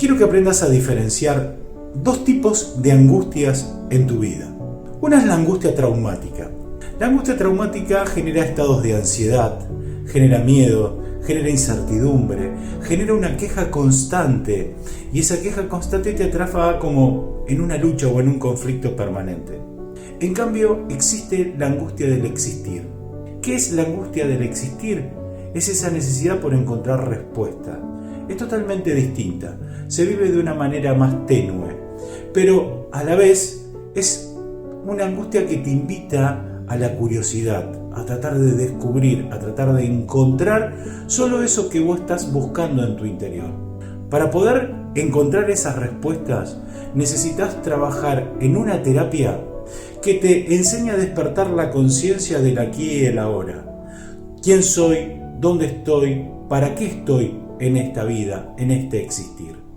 quiero que aprendas a diferenciar dos tipos de angustias en tu vida. Una es la angustia traumática. La angustia traumática genera estados de ansiedad, genera miedo, genera incertidumbre, genera una queja constante, y esa queja constante te atrapa como en una lucha o en un conflicto permanente. En cambio, existe la angustia del existir. ¿Qué es la angustia del existir? Es esa necesidad por encontrar respuesta. Es totalmente distinta, se vive de una manera más tenue, pero a la vez es una angustia que te invita a la curiosidad, a tratar de descubrir, a tratar de encontrar solo eso que vos estás buscando en tu interior. Para poder encontrar esas respuestas, necesitas trabajar en una terapia que te enseña a despertar la conciencia del aquí y el ahora. ¿Quién soy? ¿Dónde estoy? ¿Para qué estoy en esta vida, en este existir?